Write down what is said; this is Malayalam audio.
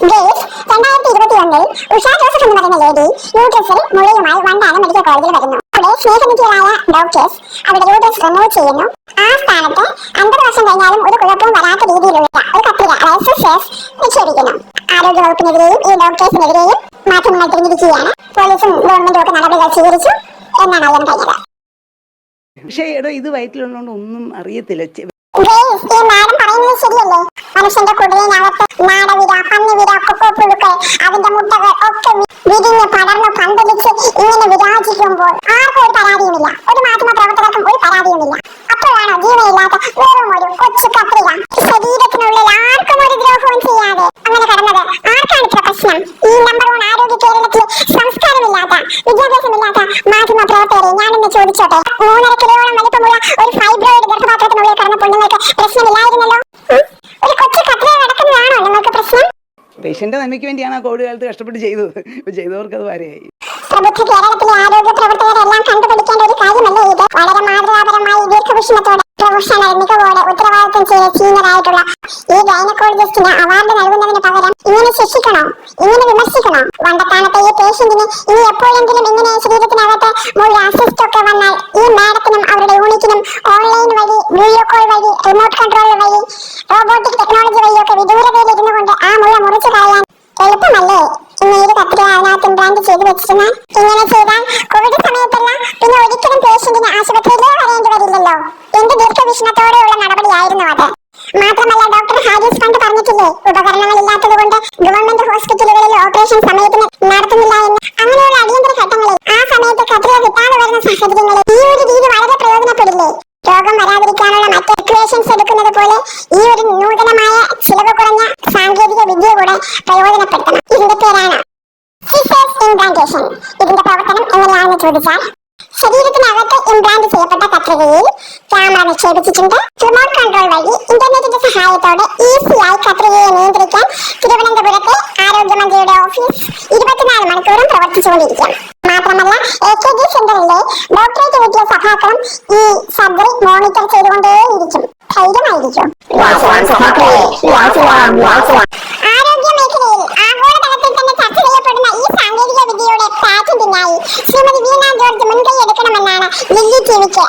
ഗ്രേസ് 2021 ഉഷ ജോസഫ് എന്ന് പറയുന്ന ലേഡി യൂട്രസിൽ മുഴയുമായി വണ്ടാനം മെഡിക്കൽ കോളേജിൽ വരുന്നു. അവിടെ സ്നേഹനിധികളായ ഡോക്ടേഴ്സ് അവിടെ യൂട്രസ് റിമൂവ് ചെയ്യുന്നു. ആ സ്ഥാനത്ത് 50 വർഷം കഴിഞ്ഞാലും ഒരു കുഴപ്പവും വരാത്ത രീതിയിലുള്ള ഒരു കത്രിക അതായത് സിസേഴ്സ് നിക്ഷേപിക്കുന്നു. ആരോഗ്യ വകുപ്പിനെതിരെയും ഈ ഡോക്ടേഴ്സിനെതിരെയും മാധ്യമങ്ങൾ തിരിഞ്ഞിരിക്കുകയാണ്. പോലീസും ഗവൺമെന്റും ഒക്കെ നടപടികൾ സ്വീകരിച്ചു എന്നാണ് അറിയാൻ കഴിഞ്ഞത്. പക്ഷേ ഇത് വയറ്റിലുള്ളതുകൊണ്ട് ഒന്നും അറിയത്തില്ല. ഈ മാഡം പറയുന്നത് ശരിയല്ലേ? മനുഷ്യന്റെ കുടലിനകത്ത് നാടവിര, പന്നിവിര, കൊക്കോപ്പുഴുക്കൾ, അതിന്റെ മുട്ടകൾ ഒക്കെ വിരിഞ്ഞ് പടർന്ന് പന്തലിച്ച് ഇങ്ങനെ വിരാജിക്കുമ്പോൾ ആർക്കും ഒരു പരാതിയുമില്ല. ഒരു മാധ്യമ പ്രവർത്തകർക്കും ഒരു പരാതിയുമില്ല. അപ്പോഴാണോ ജീവനില്ലാത്ത വെറും ഒരു കൊച്ചു കത്രിക ശരീരത്തിനുള്ളിൽ ആർക്കും ഒരു ദ്രോഹവും ചെയ്യാതെ അങ്ങനെ കടന്നത്? ആർക്കാണ് ഇത്ര പ്രശ്നം? ഈ നമ്പർ 1 ആരോഗ്യ കേരളത്തിലെ സംസ്കാരമില്ലാത്ത, വിദ്യാഭ്യാസമില്ലാത്ത മാധ്യമ പ്രവർത്തകരെ ഞാനൊന്ന് ചോദിച്ചോട്ടെ, 3.5 കിലോയോളം വലിപ്പമുള്ള ഒരു ഫൈബ്രോയിഡ് ഗർഭപാത്രത്തിനുള്ളിൽ കടന്ന പെണ്ണുങ്ങൾക്ക് പ്രശ്നമില്ലായിരുന്നല്ലോ. ഒരു കൊച്ചു കത്രിക നടക്കുന്നതാണോ നിങ്ങൾക്ക് പ്രശ്നം? പേഷ്യന്റെ നന്മയ്ക്ക് വേണ്ടിയാണ് ആ കോവിഡ് കാലത്ത് കഷ്ടപ്പെട്ട് ചെയ്തത്. ചെയ്തവർക്ക് അത് വരെയായി. പ്രബുദ്ധ കേരളത്തിലെ ആരോഗ്യ പ്രവർത്തകരെല്ലാം കണ്ടുപിടിക്കേണ്ട ഒരു കാര്യമല്ലേ ഇത്? വളരെ മാതൃകാപരമായി ദീർഘവീക്ഷണത്തോടെ പ്രൊഫഷണൽ മികവോടെ ഉത്തരവാദിത്വം ചെയ്ത സീനിയറായിട്ടുള്ള ഈ ഗൈനക്കോളജിസ്റ്റിന് അവാർഡ് നൽകുന്നതിന് പകരം ഇങ്ങനെ ശിക്ഷിക്കണോ? ഇങ്ങനെ വിമർശിക്കണോ? വണ്ടത്താനത്തെ ഈ പേഷ്യന്റിന് ഇനി എപ്പോഴെങ്കിലും ഇങ്ങനെ ശരീരത്തിനകത്ത് മുഴുവൻ അസിസ്റ്റ് ഒക്കെ വന്നാൽ ഈ മാഡത്തിനും അവരുടെ യൂണിറ്റിനും ഓൺലൈൻ വഴി, വീഡിയോ കോൾ വഴി, റിമോട്ട് കൺട്രോൾ വഴി, റോബോട്ടിക് ടെക്നോളജി വഴിയൊക്കെ വിദൂരതയിൽ ഇരുന്നു കൊണ്ട് ആ മുഴ മുറിച്ചു കളയാൻ എളുപ്പമല്ലേ? ഇനി ഒരു കത്രിക അതിനകത്ത് ഇംപ്ലാന്റ് ചെയ്ത് വെച്ചിരുന്നാൽ ഇങ്ങനെ ചെയ്താൽ കോവിഡ് സമയത്തല്ല പിന്നെ ഒരിക്കലും പേഷ്യന്റിന് ആശുപത്രിയിലേ വരേണ്ടി വരില്ലല്ലോ. എന്ത് ദീർഘവീക്ഷണത്തോടെയുള്ള നടപടിയായിരുന്നു അത്. മാത്രമല്ല ഡോക്ടർ ഹാരിസ് പണ്ട് പറഞ്ഞിട്ടില്ലേ, ഉപകരണങ്ങൾ ഇല്ലാത്തത് കൊണ്ട് ഗവൺമെന്റ് ഹോസ്പിറ്റലുകളിൽ ഓപ്പറേഷൻ സമയത്തിന് നടത്തുന്നില്ല എന്ന്. അങ്ങനെയുള്ള അടിയന്തര ഘട്ടങ്ങളിൽ ആ സമയത്ത് കത്രിക കിട്ടാതെ വരുന്ന സാഹചര്യങ്ങളിൽ ഈ ഒരു രീതി വളരെ പ്രയോജനപ്പെടില്ലേ? രോഗം വരാതിരിക്കാനുള്ള മറ്റ് ഇക്വേഷൻസ് എടുക്കുന്നത് പോലെ ഈ ഒരു നൂതനമായ ചിലവ് കുറഞ്ഞ സാങ്കേതിക വിദ്യ കൂടെ പ്രയോജനപ്പെടുത്തണം. ഇതിന്റെ പേരാണ് സിസേഴ്സ് ഇംപ്ലാന്റേഷൻ. ഇതിന്റെ പ്രവർത്തനം എങ്ങനെയാണെന്ന് ചോദിച്ചാൽ, ശരീരത്തിനകത്ത് ഇംപ്ലാന്റ് ചെയ്യപ്പെട്ട കത്രികയിൽ ക്യാമറ നിക്ഷേപിച്ചിട്ടുണ്ട്. റിമോട്ട് കൺട്രോൾ വഴി ഇന്റർനെറ്റിന്റെ സഹായത്തോടെ ഈസിയായി കത്രികയെ നിയന്ത്രിക്കാൻ തിരുവനന്തപുരത്തെ ആരോഗ്യമന്ത്രിയുടെ ഓഫീസ് 24 മണിക്കൂറും പ്രവർത്തിച്ചുകൊണ്ടിരിക്കും. മാത്രമല്ല AKG സെന്ററിലെ ഡോക്ടറേറ്റ് കിട്ടിയ സഖാക്കളും ഈ സർജറി മോണിറ്റർ ചെയ്തുകൊണ്ടേയിരിക്കും. ധൈര്യമായിരിക്കും. ആരോഗ്യ മേഖലയിൽ ആഗോളതലത്തിൽ തന്നെ ചർച്ച ചെയ്യപ്പെടുന്ന ഈ സാങ്കേതിക വിദ്യയുടെ പാറ്റന്റിനായി ശ്രീമതി വീണ ജോർജ് മുൻകൈ എടുക്കണമെന്നാണ് ലില്ലി ടിവിക്ക്